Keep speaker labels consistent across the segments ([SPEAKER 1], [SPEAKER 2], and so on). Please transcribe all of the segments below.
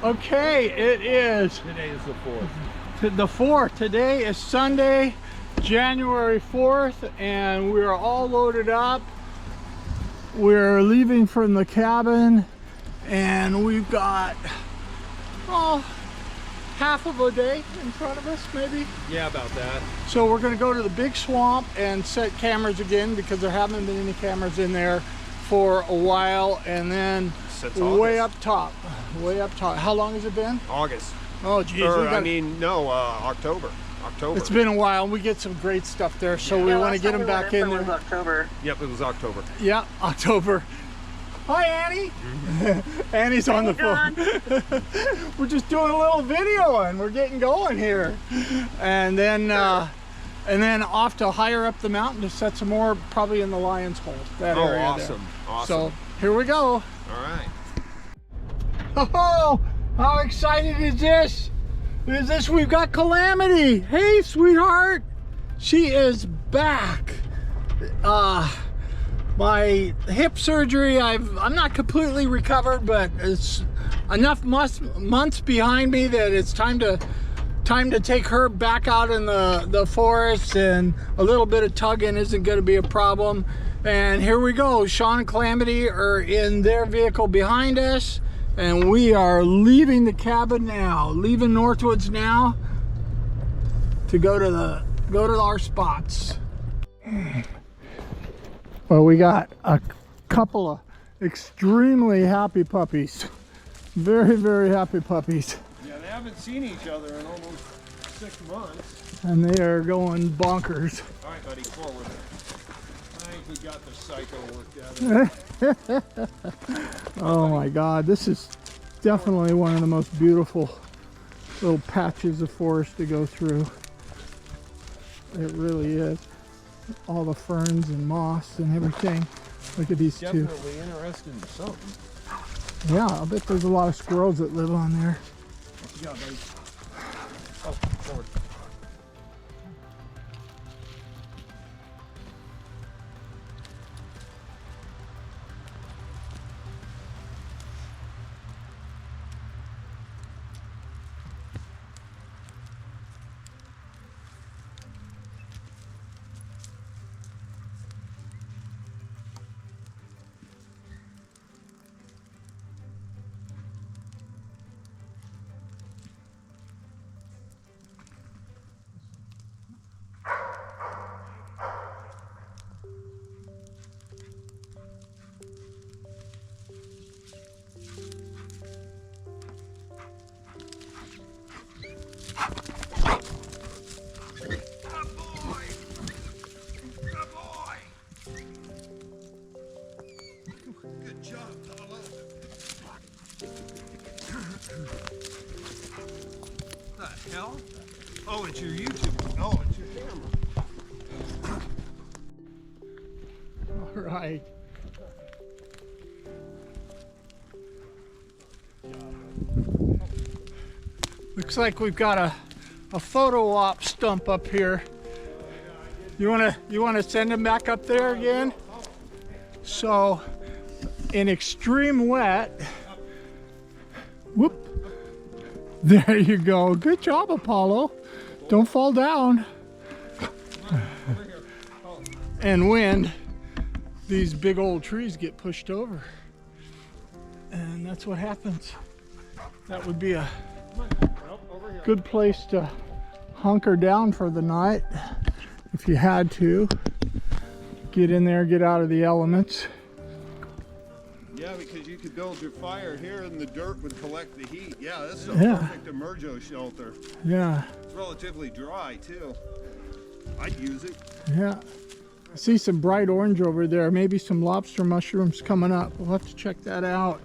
[SPEAKER 1] Okay, it is.
[SPEAKER 2] Today is the 4th.
[SPEAKER 1] The 4th. Today is Sunday, January 4th, and we're all loaded up. We're leaving from the cabin, and we've got, half of a day in front of us, maybe.
[SPEAKER 2] Yeah, about that.
[SPEAKER 1] So we're gonna go to the big swamp and set cameras again because there haven't been any cameras in there for a while, and then way up top. How long has it been?
[SPEAKER 2] August.
[SPEAKER 1] Oh geez.
[SPEAKER 2] October.
[SPEAKER 1] It's been a while. We get some great stuff there, so we want to get them back in there.
[SPEAKER 3] Was October.
[SPEAKER 2] Yep, it was October.
[SPEAKER 1] Yeah, October. Hi, Annie. Annie's on the phone. We're just doing a little video and we're getting going here, and then off to higher up the mountain to set some more, probably in the Lion's Hole. That area
[SPEAKER 2] awesome!
[SPEAKER 1] There.
[SPEAKER 2] Awesome.
[SPEAKER 1] So here we go.
[SPEAKER 2] All right.
[SPEAKER 1] Oh, how excited is this? We've got Calamity. Hey, sweetheart. She is back. My hip surgery, I'm not completely recovered, but it's enough months behind me that it's time to take her back out in the forest, and a little bit of tugging isn't going to be a problem. And here we go. Sean and Calamity are in their vehicle behind us, and we are leaving the cabin now, leaving Northwoods now to go to our spots. Well, we got a couple of extremely happy puppies. Very, very happy puppies.
[SPEAKER 2] Yeah, they haven't seen each other in almost 6 months.
[SPEAKER 1] And they are going bonkers.
[SPEAKER 2] All right, buddy, forward. I think we got the psycho worked out.
[SPEAKER 1] Oh my God, this is definitely one of the most beautiful little patches of forest to go through. It really is. All the ferns and moss and everything. Look at these two.
[SPEAKER 2] Definitely interested in something.
[SPEAKER 1] Yeah, I bet there's a lot of squirrels that live on there.
[SPEAKER 2] What you got, buddy? Oh, forward. Hell? Oh, it's your YouTube. Oh, it's your camera.
[SPEAKER 1] All right. Looks like we've got a photo op stump up here. You wanna send him back up there again? So, in extreme wet. Whoop. There you go. Good job, Apollo. Don't fall down. And wind, these big old trees get pushed over. And that's what happens. That would be a good place to hunker down for the night if you had to. Get in there, get out of the elements.
[SPEAKER 2] Yeah, because you could build your fire here and the dirt would collect the heat. Yeah, this is a perfect emergo shelter.
[SPEAKER 1] Yeah.
[SPEAKER 2] It's relatively dry too. I'd use it.
[SPEAKER 1] Yeah. I see some bright orange over there. Maybe some lobster mushrooms coming up. We'll have to check that out.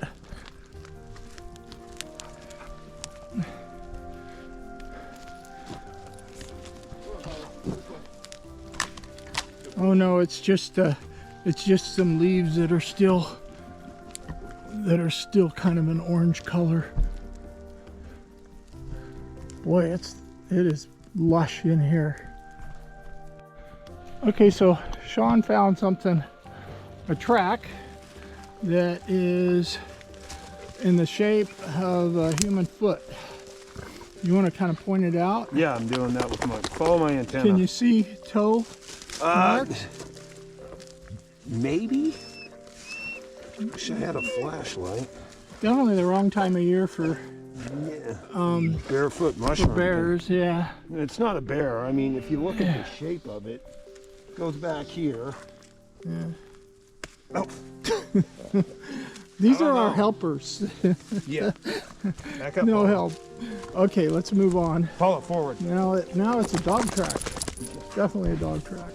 [SPEAKER 1] Oh no, it's just some leaves that are still kind of an orange color. Boy, it is lush in here. Okay, so Sean found something, a track that is in the shape of a human foot. You want to kind of point it out?
[SPEAKER 2] Yeah, I'm doing that with my, follow my antenna.
[SPEAKER 1] Can you see toe marks?
[SPEAKER 2] Maybe? Wish I had a flashlight.
[SPEAKER 1] Definitely the wrong time of year for
[SPEAKER 2] Barefoot mushroom.
[SPEAKER 1] bears, yeah.
[SPEAKER 2] It's not a bear. I mean, if you look at the shape of it, it goes back here.
[SPEAKER 1] Yeah.
[SPEAKER 2] Oh.
[SPEAKER 1] These are our helpers.
[SPEAKER 2] Yeah. Back up.
[SPEAKER 1] No help. Okay, let's move on.
[SPEAKER 2] Pull it forward.
[SPEAKER 1] Now it's a dog track. It's definitely a dog track.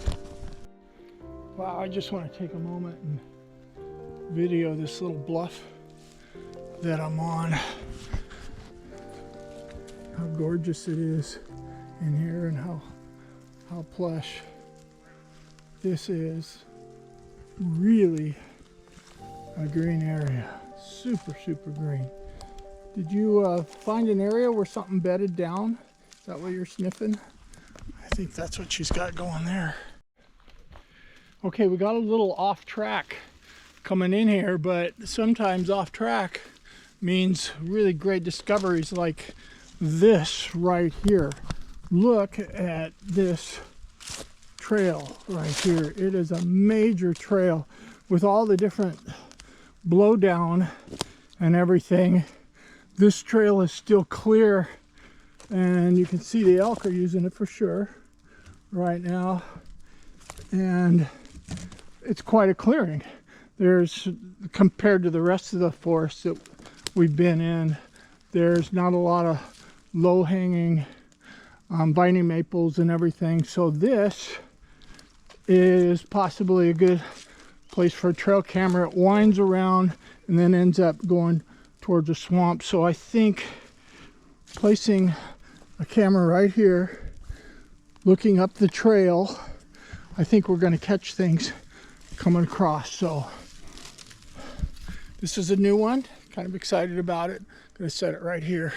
[SPEAKER 1] Wow, I just want to take a moment and video this little bluff that I'm on. How gorgeous it is in here and how plush this is. Really a green area. Super, super green. Did you find an area where something bedded down? Is that what you're sniffing? I think that's what she's got going there. Okay, we got a little off track coming in here, but sometimes off track means really great discoveries like this right here. Look at this trail right here. It is a major trail with all the different blowdown and everything. This trail is still clear, and you can see the elk are using it for sure right now, and it's quite a clearing. There's, compared to the rest of the forest that we've been in, there's not a lot of low-hanging viney maples and everything, so this is possibly a good place for a trail camera. It winds around and then ends up going towards a swamp. So I think placing a camera right here, looking up the trail, I think we're going to catch things coming across. So this is a new one. Kind of excited about it. Going to set it right here.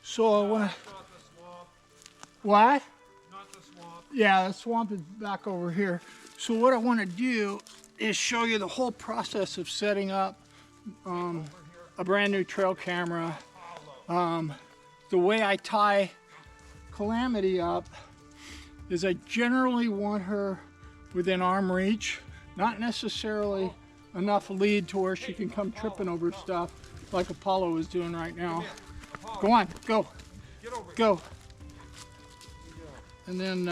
[SPEAKER 1] So I want to. What?
[SPEAKER 2] Not the swamp.
[SPEAKER 1] Yeah, the swamp is back over here. So what I want to do is show you the whole process of setting up a brand new trail camera. The way I tie Calamity up is I generally want her within arm reach, not necessarily enough lead to where she can come tripping over stuff like Apollo is doing right now. Go on, go, go. And then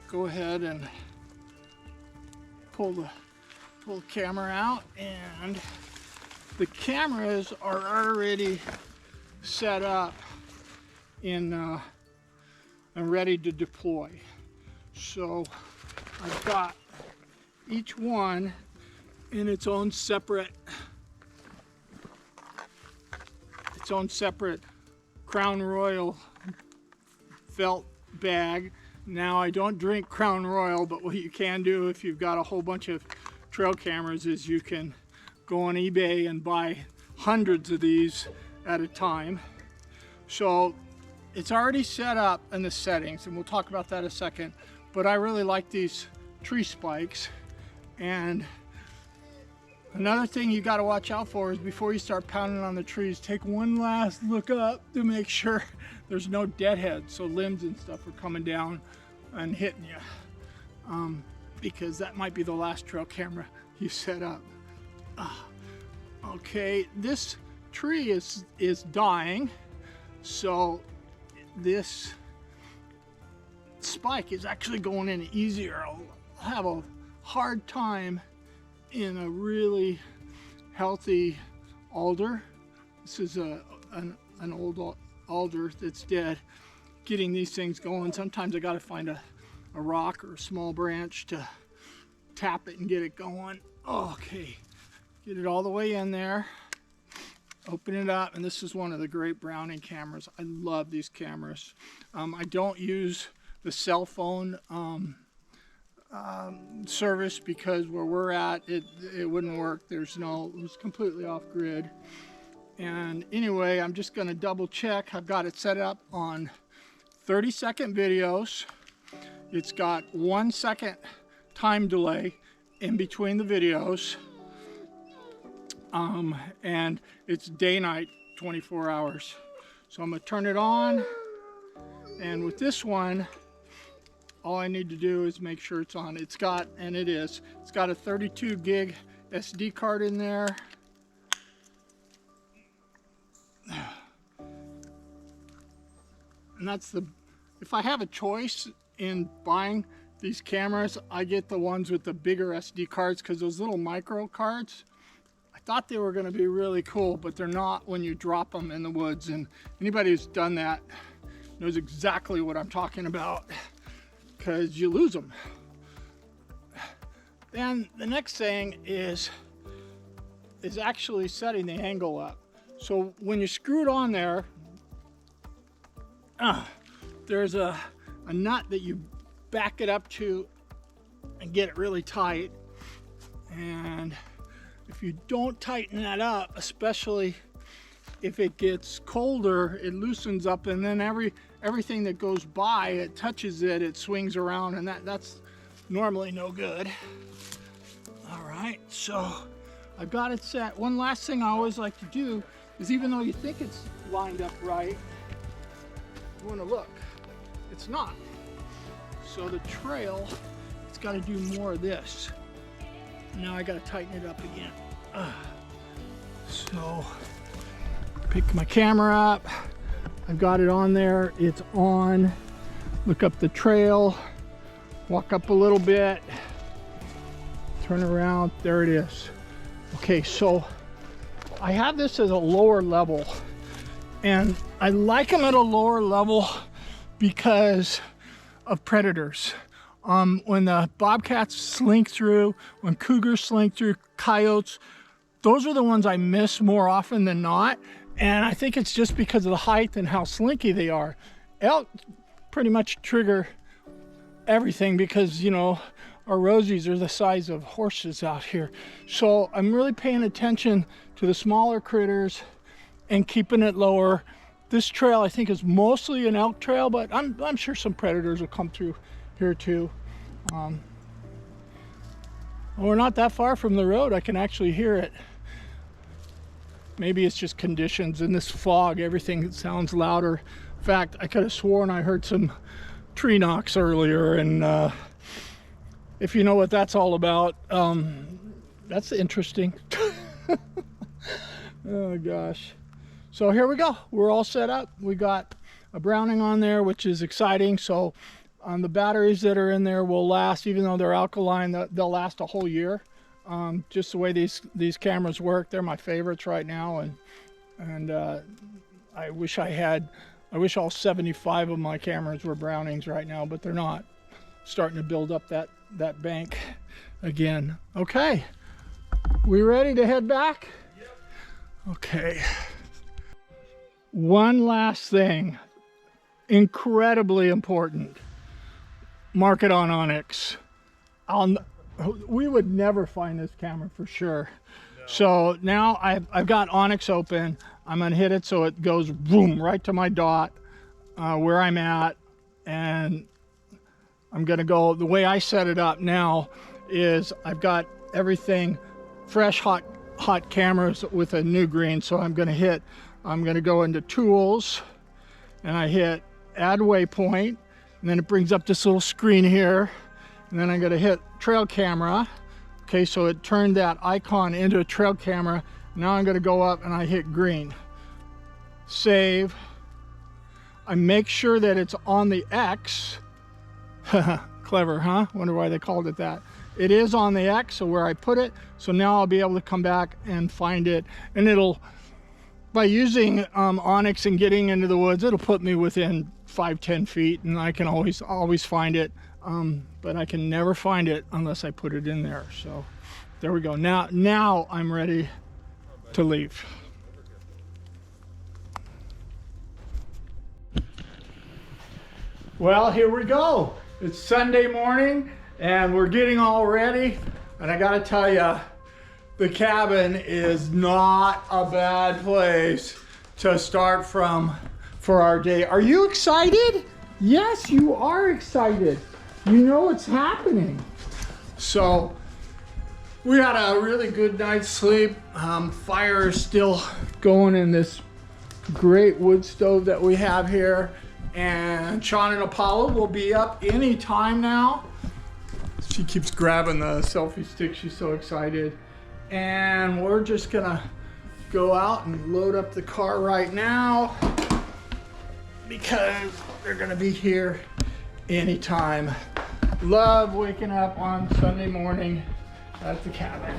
[SPEAKER 1] go ahead and pull the camera out, and the cameras are already set up in and ready to deploy. So I've got each one in its own separate Crown Royal felt bag. Now I don't drink Crown Royal, but what you can do if you've got a whole bunch of trail cameras is you can go on eBay and buy hundreds of these at a time. So it's already set up in the settings, and we'll talk about that in a second, but I really like these tree spikes. And another thing you got to watch out for is before you start pounding on the trees, take one last look up to make sure there's no deadheads, so limbs and stuff are coming down and hitting you, because that might be the last trail camera you set up. Okay, this tree is dying, so this spike is actually going in easier. I'll have a hard time in a really healthy alder. This is an old alder that's dead. Getting these things going, sometimes I got to find a rock or a small branch to tap it and get it going. Okay, get it all the way in there, open it up, and this is one of the great Browning cameras. I love these cameras. I don't use the cell phone service because where we're at, it wouldn't work. It was completely off grid. And anyway, I'm just going to double check. I've got it set up on 30-second videos, It's got 1 second time delay in between the videos. And it's day-night 24 hours. So I'm gonna turn it on. And with this one, all I need to do is make sure it's on. It's got, and it is, it's got a 32 gig SD card in there. And that's the, if I have a choice in buying these cameras, I get the ones with the bigger SD cards, because those little micro cards, I thought they were going to be really cool, but they're not when you drop them in the woods. And anybody who's done that knows exactly what I'm talking about, because you lose them. Then the next thing is actually setting the angle up. So when you screw it on there, there's a nut that you back it up to and get it really tight. And if you don't tighten that up, especially if it gets colder, it loosens up, and then everything that goes by, it touches it, it swings around, and that's normally no good. All right, so I've got it set. One last thing I always like to do is, even though you think it's lined up right, you want to look. It's not. So the trail, it's got to do more of this. Now I got to tighten it up again. So pick my camera up. I've got it on there. It's on. Look up the trail. Walk up a little bit. Turn around. There it is. Okay, so I have this as a lower level, and I like them at a lower level because of predators. When the bobcats slink through, when cougars slink through, coyotes, those are the ones I miss more often than not. And I think it's just because of the height and how slinky they are. Elk pretty much trigger everything because, you know, our rosies are the size of horses out here. So I'm really paying attention to the smaller critters and keeping it lower. This trail, I think, is mostly an elk trail, but I'm sure some predators will come through here too. We're not that far from the road. I can actually hear it. Maybe it's just conditions. In this fog, everything sounds louder. In fact, I could have sworn I heard some tree knocks earlier, and if you know what that's all about, that's interesting. Oh gosh. So here we go. We're all set up. We got a Browning on there, which is exciting. So the batteries that are in there will last, even though they're alkaline, they'll last a whole year. Just the way these cameras work. They're my favorites right now, and I wish all 75 of my cameras were Brownings right now, but they're not. Starting to build up that bank again. Okay, we ready to head back? Yep. Okay. One last thing, incredibly important. Mark it on Onyx. We would never find this camera for sure. No. So now I've got Onyx open. I'm gonna hit it so it goes boom right to my dot where I'm at, and I'm gonna go. The way I set it up now is I've got everything fresh, hot cameras with a new green. So I'm gonna go into tools, and I hit add waypoint, and then it brings up this little screen here, and then I'm gonna hit trail camera. Okay, so it turned that icon into a trail camera. Now I'm gonna go up and I hit green. Save. I make sure that it's on the X. Clever, huh? Wonder why they called it that. It is on the X, so where I put it. So now I'll be able to come back and find it, and it'll, by using Onyx and getting into the woods, it'll put me within 5-10 feet, and I can always find it. But I can never find it unless I put it in there. So there we go. Now I'm ready to leave. Well, here we go. It's Sunday morning and we're getting all ready. And I gotta tell you, the cabin is not a bad place to start from for our day. Are you excited? Yes, you are excited. you know it's happening. So we had a really good night's sleep. Fire is still going in this great wood stove that we have here. And Sean and Apollo will be up any time now. She keeps grabbing the selfie stick. She's so excited. And we're just gonna go out and load up the car right now because they're gonna be here anytime. Love waking up on Sunday morning at the cabin.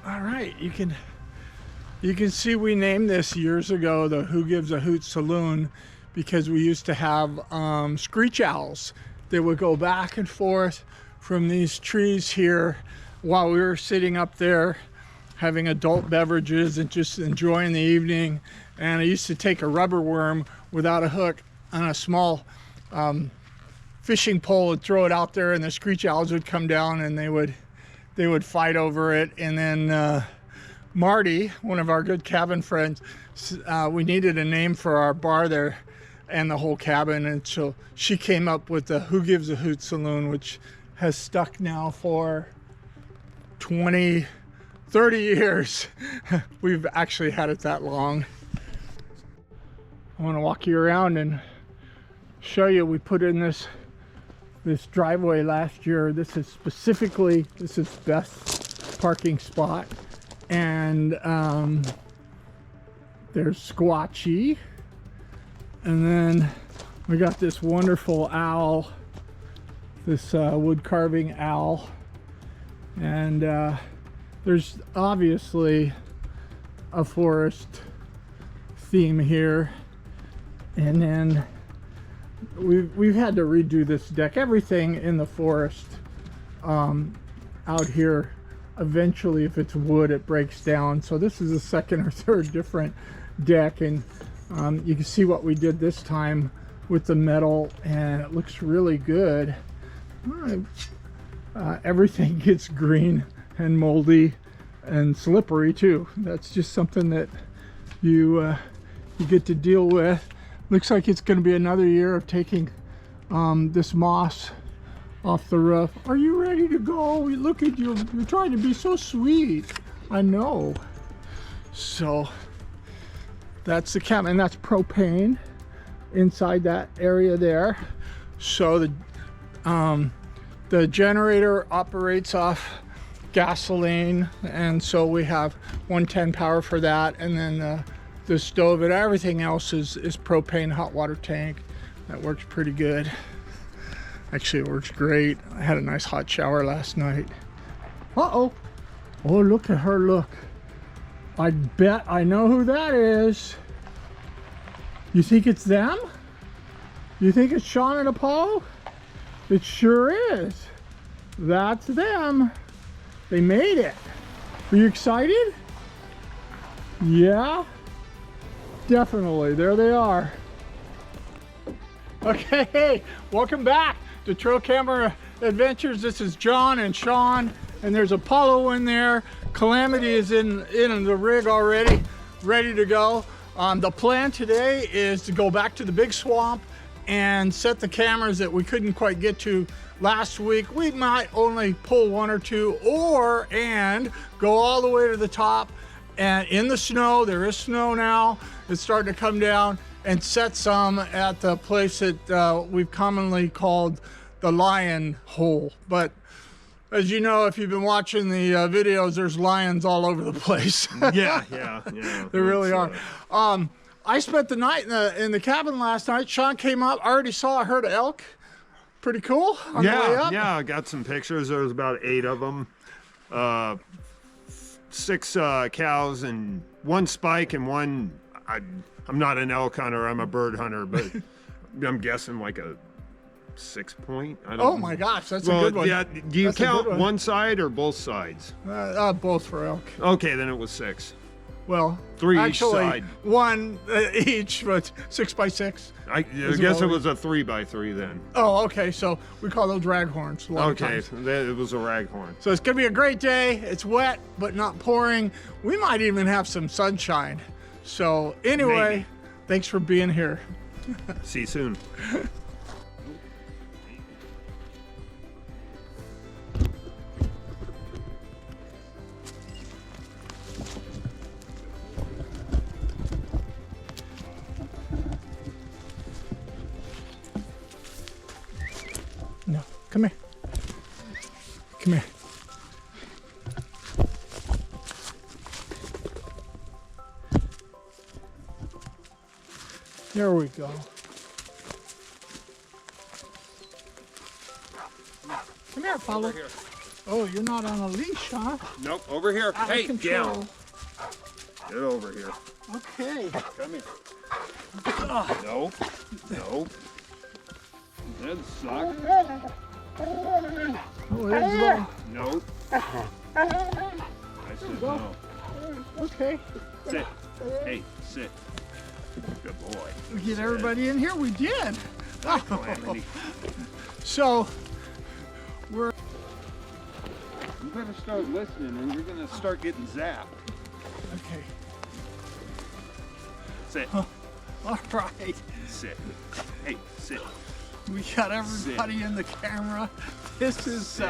[SPEAKER 1] All right, you can see we named this years ago the Who Gives a Hoot Saloon because we used to have screech owls that would go back and forth from these trees here while we were sitting up there having adult beverages and just enjoying the evening. And I used to take a rubber worm without a hook on a small fishing pole and throw it out there, and the screech owls would come down and they would fight over it. And then Marty, one of our good cabin friends, we needed a name for our bar there and the whole cabin, and so she came up with the Who Gives a Hoot Saloon, which has stuck now for 20, 30 years. We've actually had it that long. I want to walk you around and show you, we put in this driveway last year. This is Beth's parking spot, and there's Squatchy, and then we got this wonderful owl, this wood carving owl, and there's obviously a forest theme here. And then we've had to redo this deck. Everything in the forest out here, eventually, if it's wood, it breaks down. So this is the second or third different deck, and you can see what we did this time with the metal, and it looks really good. Everything gets green and moldy and slippery too. That's just something that you get to deal with. Looks like it's going to be another year of taking this moss off the roof. Are you ready to go? Look at you. You're trying to be so sweet. I know. So that's the cabin, and that's propane inside that area there. So the generator operates off gasoline, and so we have 110 power for that, and then the stove and everything else is propane hot water tank. That works pretty good. Actually, it works great. I had a nice hot shower last night. Uh-oh. Oh, look at her look. I bet I know who that is. You think it's them? You think it's Sean and Apollo? It sure is. That's them. They made it. Are you excited? Yeah? Definitely. There they are. Okay, welcome back to Trail Camera Adventures. This is John and Sean, and there's Apollo in there. Calamity is in the rig already, ready to go. The plan today is to go back to the big swamp and set the cameras that we couldn't quite get to last week. We might only pull one or two, and go all the way to the top and in the snow. There is snow now. It's starting to come down, and set some at the place that we've commonly called the Lion Hole. But as you know, if you've been watching the videos, there's lions all over the place.
[SPEAKER 2] Yeah.
[SPEAKER 1] There really are. I spent the night in the cabin last night. Sean came up. I already saw a herd of elk. Pretty cool on the way up.
[SPEAKER 2] Yeah, I got some pictures. There was about 8 of them. 6 cows and 1 spike and 1. I'm not an elk hunter. I'm a bird hunter, but I'm guessing like a 6 point. I don't know.
[SPEAKER 1] My gosh, that's a good one.
[SPEAKER 2] Yeah, do you count one side or both sides?
[SPEAKER 1] Both for elk.
[SPEAKER 2] Okay, then it was 6.
[SPEAKER 1] Well,
[SPEAKER 2] 3
[SPEAKER 1] actually,
[SPEAKER 2] each side.
[SPEAKER 1] 1 each, but 6 by 6.
[SPEAKER 2] I guess it was a 3 by 3 then.
[SPEAKER 1] Oh, okay. So we call those raghorns.
[SPEAKER 2] Okay, it was a raghorn.
[SPEAKER 1] So it's gonna be a great day. It's wet, but not pouring. We might even have some sunshine. So anyway,
[SPEAKER 2] Maybe.
[SPEAKER 1] thanks for being here.
[SPEAKER 2] See you soon.
[SPEAKER 1] No, come here. Come here. There we go. Come here, Paulo.
[SPEAKER 2] Here.
[SPEAKER 1] Oh, you're not on a leash, huh?
[SPEAKER 2] Nope, over here.
[SPEAKER 1] Out of
[SPEAKER 2] Hey,
[SPEAKER 1] control.
[SPEAKER 2] down. Get over here.
[SPEAKER 1] Okay.
[SPEAKER 2] Come here. No. No. That sucks.
[SPEAKER 1] Oh, there's low.
[SPEAKER 2] No. I said no.
[SPEAKER 1] Okay.
[SPEAKER 2] Sit. Hey, sit. Good boy.
[SPEAKER 1] We get everybody in here. We did.
[SPEAKER 2] Hi, Calamity.
[SPEAKER 1] So we're.
[SPEAKER 2] You better start listening, or you're gonna start getting zapped.
[SPEAKER 1] Okay.
[SPEAKER 2] Sit.
[SPEAKER 1] All right.
[SPEAKER 2] Sit. Hey, sit.
[SPEAKER 1] We got everybody in the camera. This is,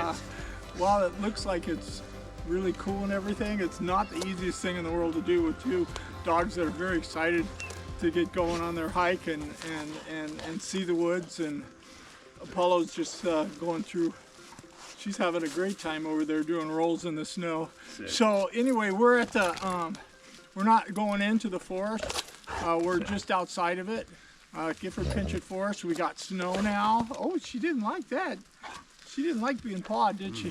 [SPEAKER 1] while it looks like it's really cool and everything, it's not the easiest thing in the world to do with two dogs that are very excited to get going on their hike and see the woods. And Apollo's just going through, she's having a great time over there doing rolls in the snow.
[SPEAKER 2] Sick.
[SPEAKER 1] So anyway, we're at the, we're not going into the forest. We're just outside of it. Gifford Pinchot Forest. We got snow now. Oh, she didn't like that. She didn't like being pawed, did she?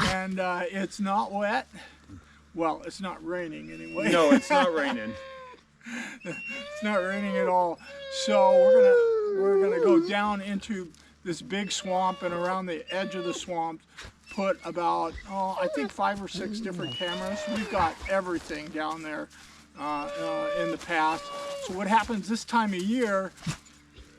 [SPEAKER 1] And it's not wet. Well, it's not raining anyway.
[SPEAKER 2] No, it's not raining.
[SPEAKER 1] It's not raining at all. So we're gonna go down into this big swamp, and around the edge of the swamp put about, I think 5 or 6 different cameras. We've got everything down there in the past. So what happens this time of year,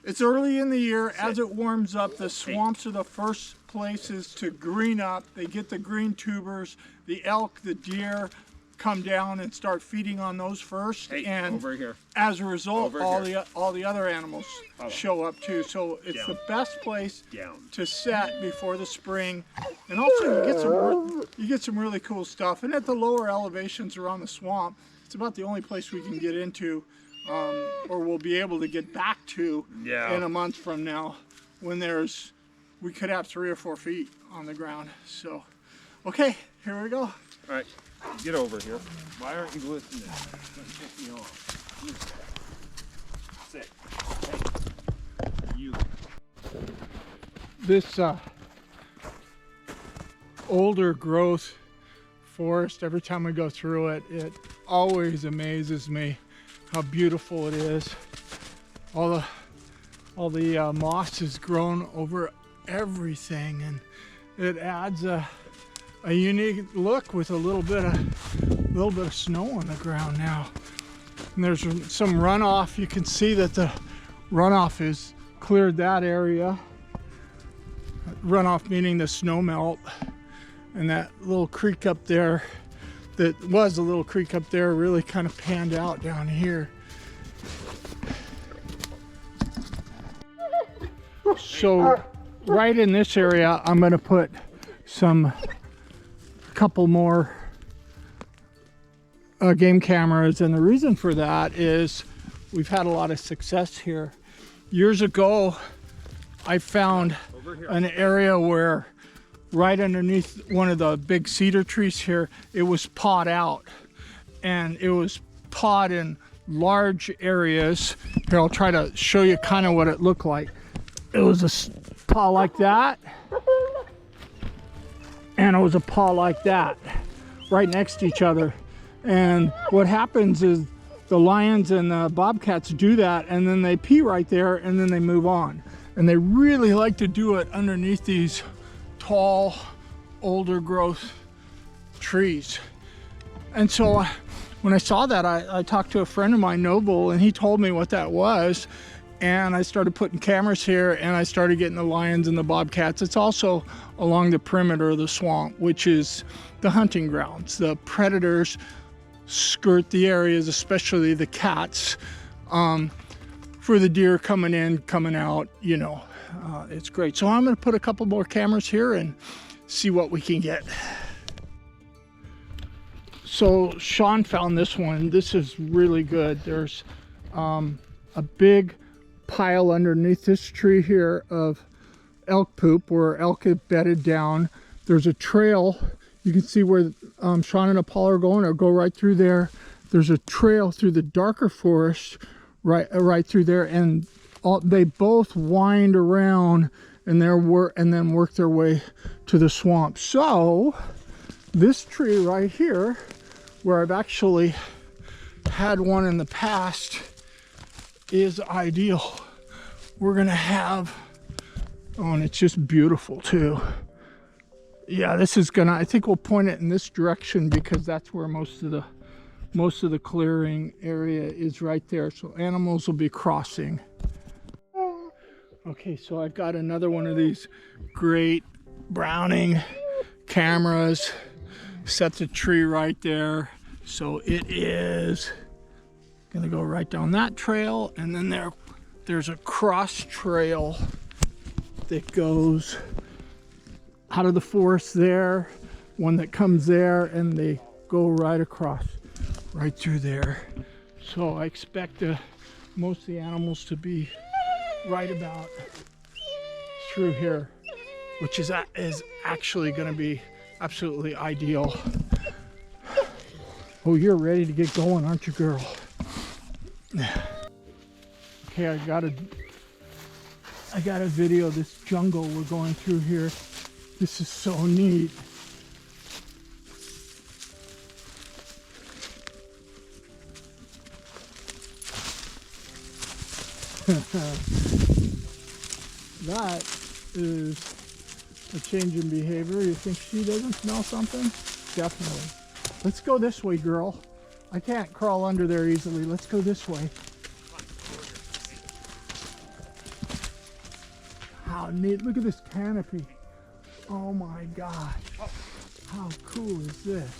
[SPEAKER 1] it's early in the year, as it warms up, the swamps are the first places to green up. They get the green tubers. The elk, the deer come down and start feeding on those first.
[SPEAKER 2] Hey,
[SPEAKER 1] and
[SPEAKER 2] over here.
[SPEAKER 1] as a result,
[SPEAKER 2] Over
[SPEAKER 1] all the other animals show up too. So it's
[SPEAKER 2] Down.
[SPEAKER 1] the best place
[SPEAKER 2] Down.
[SPEAKER 1] to set before the spring. And also you get some really cool stuff. And at the lower elevations around the swamp, it's about the only place we can get into, or we'll be able to get back to in a month from now, when we could have 3 or 4 feet on the ground. So, okay, here we go.
[SPEAKER 2] All right, get over here. Why aren't you listening? Don't piss me off. Sit. Hey. You.
[SPEAKER 1] This older growth forest, every time we go through it, it always amazes me how beautiful it is. All the moss has grown over everything, and it adds a unique look with a little bit of snow on the ground now. And there's some runoff. You can see that the runoff has cleared that area. Runoff meaning the snow melt. And that little creek up there, that was a little creek up there, really kind of panned out down here. So right in this area, I'm going to put a couple more game cameras. And the reason for that is we've had a lot of success here. Years ago, I found an area where right underneath one of the big cedar trees here, it was pawed out, and it was pawed in large areas. Here, I'll try to show you kind of what it looked like. It was a paw like that, and it was a paw like that, right next to each other. And what happens is the lions and the bobcats do that, and then they pee right there, and then they move on. And they really like to do it underneath these tall, older growth trees. And so when I saw that, I talked to a friend of mine, Noble, and he told me what that was. And I started putting cameras here, and I started getting the lions and the bobcats. It's also along the perimeter of the swamp, which is the hunting grounds. The predators skirt the areas, especially the cats, for the deer coming in, coming out, you know. It's great. So I'm going to put a couple more cameras here and see what we can get. So Sean found this one. This is really good. There's a big pile underneath this tree here of elk poop where elk have bedded down. There's a trail. You can see where Sean and Apollo are going. I'll go right through there. There's a trail through the darker forest right through there, and they both wind around and then work their way to the swamp. So this tree right here, where I've actually had one in the past, is ideal. We're gonna have, oh, and it's just beautiful too. Yeah, this is gonna, I think we'll point it in this direction because that's where most of the clearing area is, right there. So animals will be crossing. Okay, so I've got another one of these great Browning cameras. Set the tree right there. So it is gonna go right down that trail, and then there's a cross trail that goes out of the forest there, one that comes there, and they go right across, right through there. So I expect most of the animals to be right about through here, which is actually going to be absolutely ideal. Oh, you're ready to get going, aren't you, girl? Okay, I got a video of this jungle we're going through here. This is so neat. That is a change in behavior. You think she doesn't smell something? Definitely. Let's go this way, girl. I can't crawl under there easily. Let's go this way. How neat. Look at this canopy. Oh my gosh. How cool is this?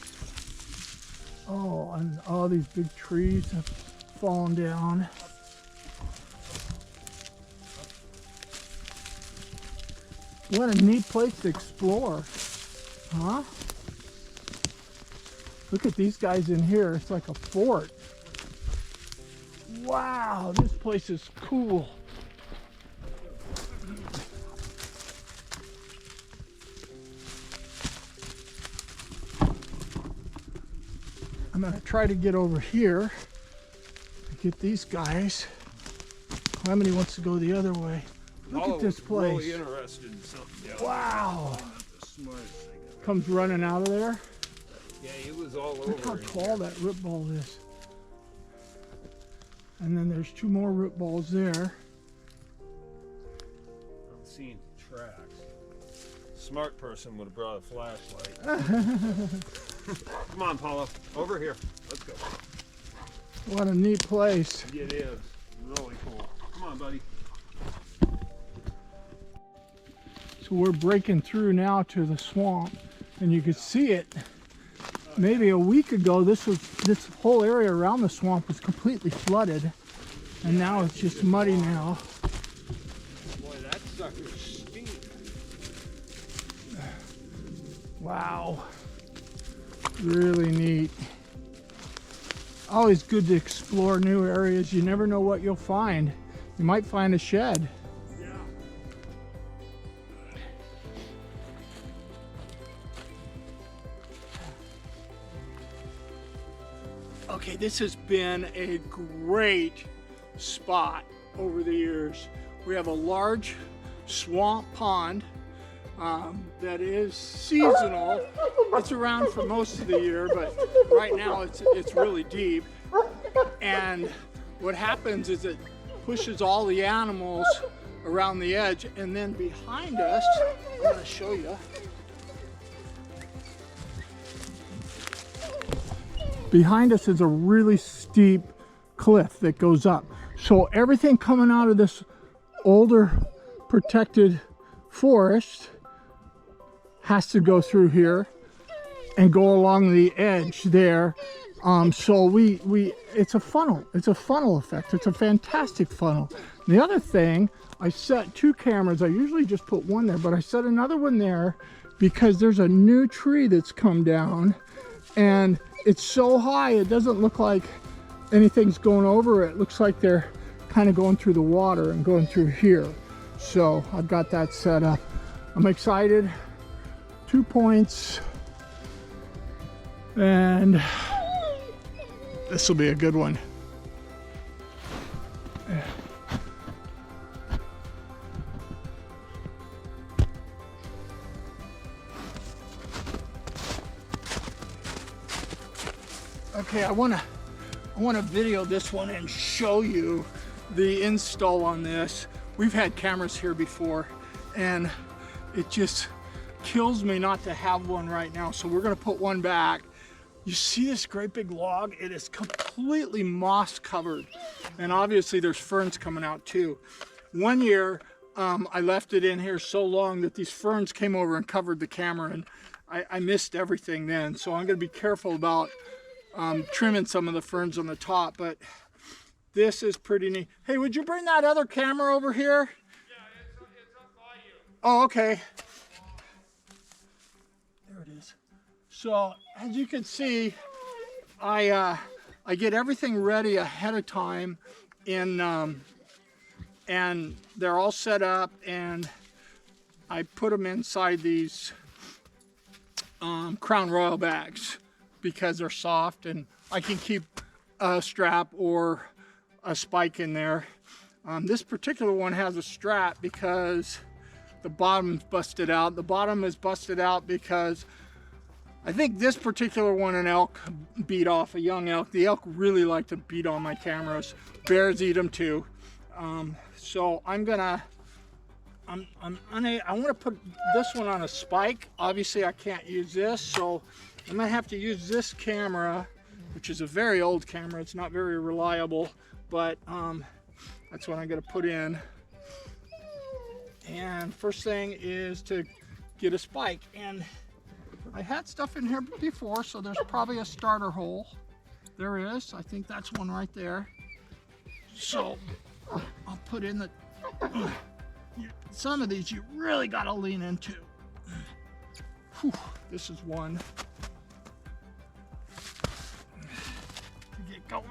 [SPEAKER 1] Oh, and all these big trees have fallen down. What a neat place to explore, huh? Look at these guys in here. It's like a fort. Wow, this place is cool. I'm gonna try to get over here and get these guys. Calamity wants to go the other way. Look at this place.
[SPEAKER 2] Really interested in something.
[SPEAKER 1] Wow. Comes running out of there.
[SPEAKER 2] Yeah, he was all over.
[SPEAKER 1] Look how tall that root ball is. And then there's two more root balls there.
[SPEAKER 2] I'm seeing tracks. Smart person would have brought a flashlight. Come on, Paula. Over here. Let's go.
[SPEAKER 1] What a neat place.
[SPEAKER 2] It is. Really cool. Come on, buddy.
[SPEAKER 1] So we're breaking through now to the swamp, and you can see it. Maybe a week ago, this whole area around the swamp was completely flooded, and now it's just muddy now.
[SPEAKER 2] Boy, that sucker's steep.
[SPEAKER 1] Wow, really neat. Always good to explore new areas. You never know what you'll find. You might find a shed. Okay, this has been a great spot over the years. We have a large swamp pond that is seasonal. It's around for most of the year, but right now it's really deep. And what happens is it pushes all the animals around the edge, and then behind us, I'm going to show you. Behind us is a really steep cliff that goes up. So everything coming out of this older protected forest has to go through here and go along the edge there So it's a funnel. It's a funnel effect. It's a fantastic funnel. The other thing, I set 2 cameras. I usually just put one there, but I set another one there because there's a new tree that's come down, and it's so high it doesn't look like anything's going over it. It looks like they're kind of going through the water and going through here. So I've got that set up. I'm excited. 2 points, and this will be a good one. Okay, I want to video this one and show you the install on this. We've had cameras here before, and it just kills me not to have one right now. So we're going to put one back. You see this great big log? It is completely moss covered, and obviously there's ferns coming out too. One year I left it in here so long that these ferns came over and covered the camera, and I missed everything then. So I'm going to be careful about trimming some of the ferns on the top, but this is pretty neat. Hey, would you bring that other camera over here?
[SPEAKER 2] Yeah, it's up by you.
[SPEAKER 1] Oh, okay. There it is. So as you can see, I get everything ready ahead of time, and they're all set up, and I put them inside these Crown Royal bags because they're soft, and I can keep a strap or a spike in there. This particular one has a strap because the bottom's busted out. The bottom is busted out because I think this particular one an elk beat off, a young elk. The elk really like to beat on my cameras. Bears eat them too. So I want to put this one on a spike. Obviously I can't use this, so I'm gonna have to use this camera, which is a very old camera. It's not very reliable, but that's what I'm gonna put in. And first thing is to get a spike. And I had stuff in here before, so there's probably a starter hole. There is. I think that's one right there. So I'll put in the... Some of these you really got to lean into. Whew, this is one. To get going.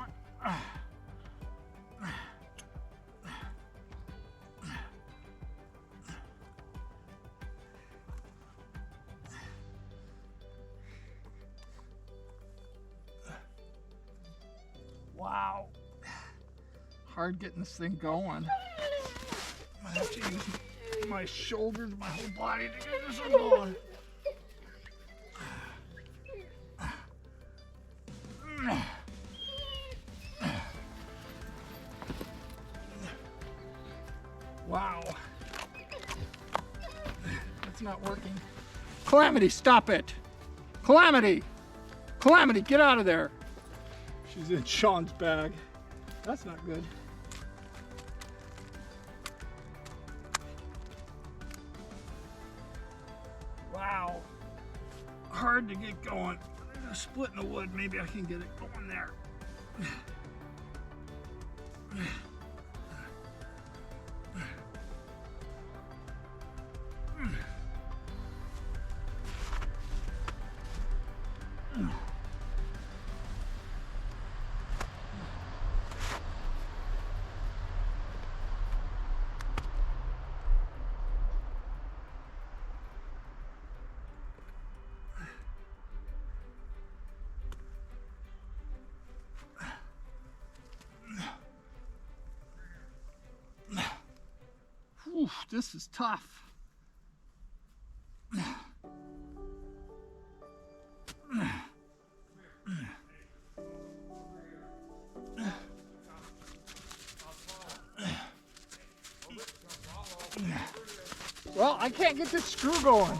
[SPEAKER 1] Wow. Hard getting this thing going. I have to use my shoulders, my whole body to get this one going. Wow. It's not working. Calamity, stop it. Calamity. Calamity, get out of there. She's in Sean's bag. That's not good. Wow. Hard to get going. Splitting the wood, maybe I can get it going there. Oof, this is tough. Well, I can't get this screw going.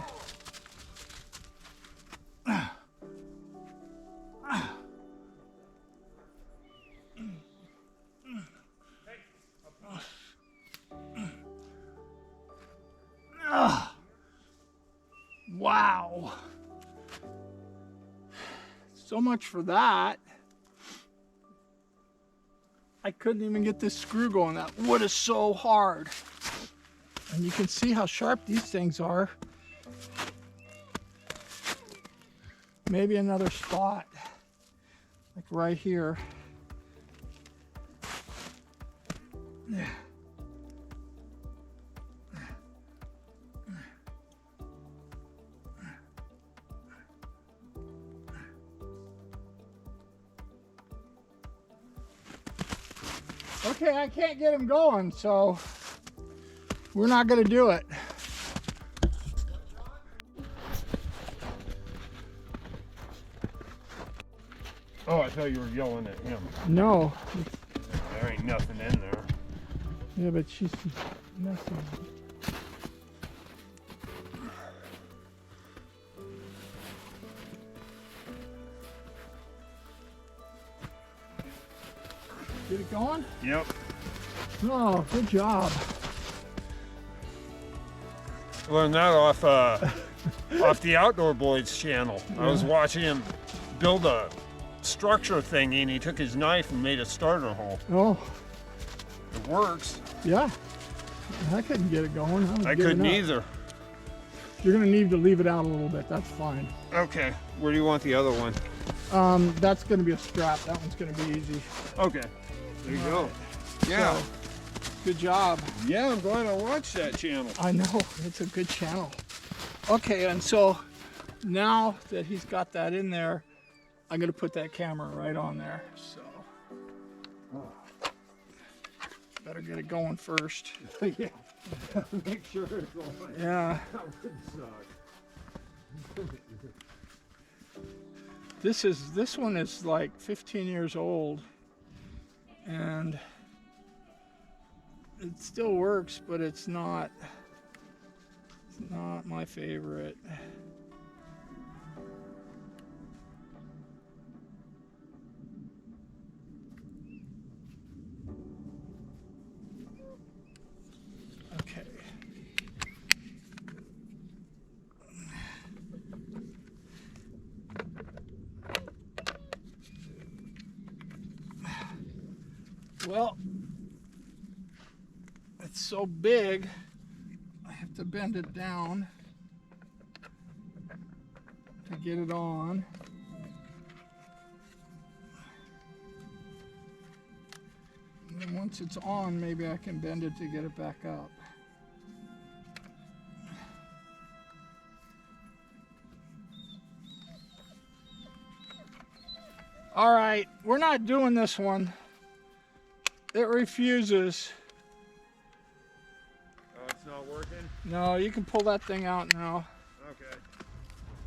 [SPEAKER 1] Wow. So much for that. I couldn't even get this screw going. That wood is so hard. And you can see how sharp these things are. Maybe another spot, like right here. Yeah. Okay, I can't get him going, so we're not gonna do it.
[SPEAKER 2] Oh, I thought you were yelling at him.
[SPEAKER 1] No.
[SPEAKER 2] There ain't nothing in there.
[SPEAKER 1] Yeah, but she's messing. Get it going?
[SPEAKER 2] Yep.
[SPEAKER 1] Oh, good job.
[SPEAKER 2] Learned that off off the Outdoor Boys channel. I was watching him build a structure thing, and he took his knife and made a starter hole.
[SPEAKER 1] Oh.
[SPEAKER 2] It works.
[SPEAKER 1] Yeah. I couldn't get it going.
[SPEAKER 2] I couldn't either.
[SPEAKER 1] You're gonna need to leave it out a little bit. That's fine.
[SPEAKER 2] Okay. Where do you want the other one?
[SPEAKER 1] That's gonna be a strap. That one's gonna be easy.
[SPEAKER 2] Okay. There you go. Yeah.
[SPEAKER 1] So, good job.
[SPEAKER 2] Yeah, I'm glad I watched that channel.
[SPEAKER 1] I know, it's a good channel. Okay, and so now that he's got that in there, I'm gonna put that camera right on there. So better get it going first.
[SPEAKER 2] Yeah. Make sure it's on.
[SPEAKER 1] Yeah.
[SPEAKER 2] That would suck.
[SPEAKER 1] This one is like 15 years old, and it still works, but it's not my favorite. Okay. Well, it's so big, I have to bend it down to get it on. And then once it's on, maybe I can bend it to get it back up. All right, we're not doing this one. It refuses.
[SPEAKER 2] Oh, it's not working?
[SPEAKER 1] No, you can pull that thing out now.
[SPEAKER 2] Okay.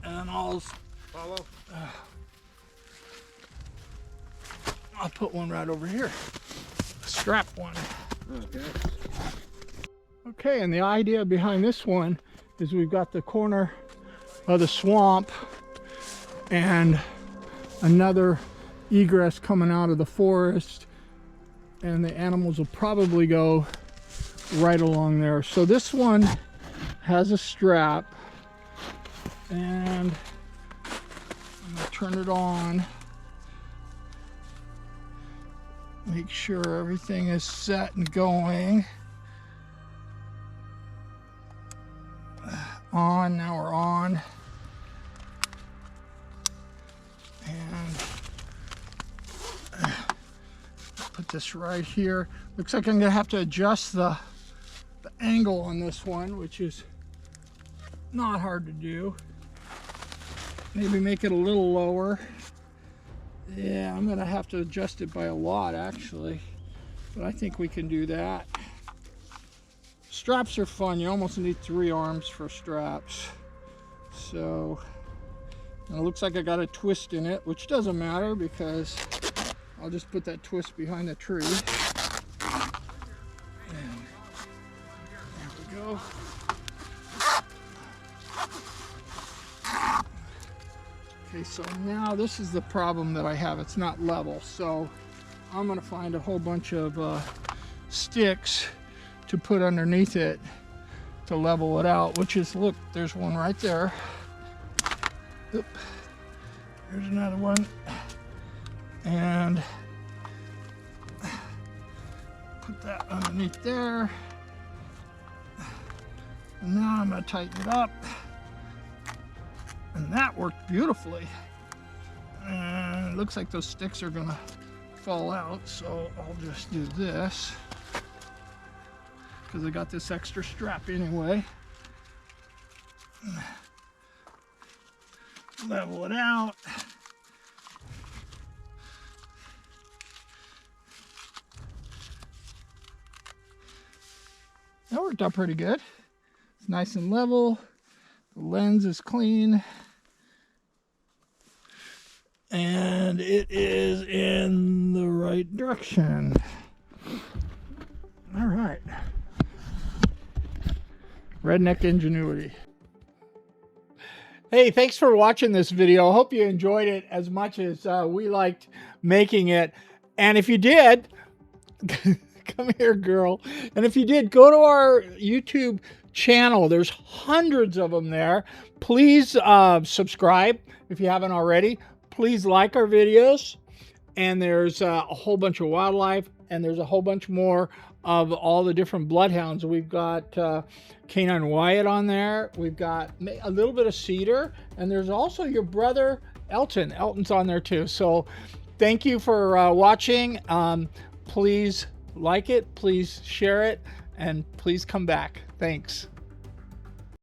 [SPEAKER 1] And I'll put one right over here. A strap one.
[SPEAKER 2] Okay.
[SPEAKER 1] Okay, and the idea behind this one is we've got the corner of the swamp and another egress coming out of the forest, and the animals will probably go right along there. So this one has a strap, and I'm gonna turn it on. Make sure everything is set and going. On, now we're on. And put this right here. Looks like I'm gonna have to adjust the angle on this one, which is not hard to do. Maybe make it a little lower. Yeah, I'm gonna have to adjust it by a lot actually, but I think we can do that. Straps are fun. You almost need 3 arms for straps. So, and it looks like I got a twist in it, which doesn't matter because I'll just put that twist behind the tree. And there we go. Okay, so now this is the problem that I have. It's not level, so I'm gonna find a whole bunch of sticks to put underneath it to level it out, which is, look, there's one right there. Oop. There's another one. And that underneath there. And now I'm going to tighten it up. And that worked beautifully. And it looks like those sticks are going to fall out, so I'll just do this because I got this extra strap anyway. Level it out. That worked out pretty good. It's nice and level. The lens is clean. And it is in the right direction. All right. Redneck ingenuity. Hey, thanks for watching this video. I hope you enjoyed it as much as we liked making it. And if you did, come here, girl. And if you did, go to our YouTube channel. There's hundreds of them there. Please subscribe if you haven't already. Please like our videos. And there's a whole bunch of wildlife, and there's a whole bunch more of all the different bloodhounds. We've got Canine Wyatt on there. We've got a little bit of cedar, and there's also your brother Elton. Elton's on there too. So thank you for watching. Please like it, please share it, and please come back. Thanks.